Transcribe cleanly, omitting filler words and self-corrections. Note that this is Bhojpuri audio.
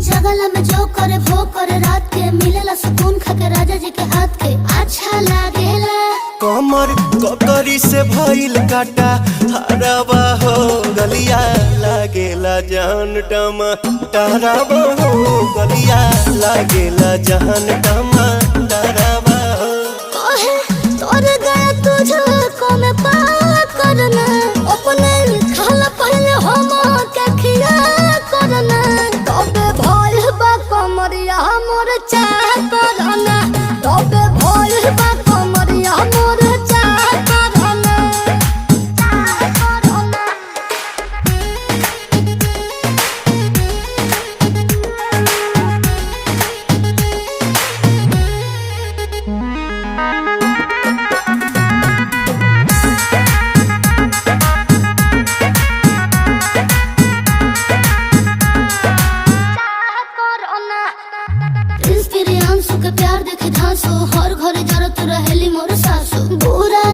जगला में जो करे वो करे रात के मिलेला सुकून खाके राजा जी के हाथ के अच्छा लागेला। कमर ककरी से भइल काटा हराबा हो गलिया लागेला जान टमा डराबा हो गलिया लागेला जान टमा डराबा हो। कहे तोर गया तुझको मैं पार करना अपने खाला पहले हम के खिया करना तबे भइल बा कमरिया मोर चाह करना तबे भइल बा कमरिया मोर चाह करना चाह करना। Inspirieren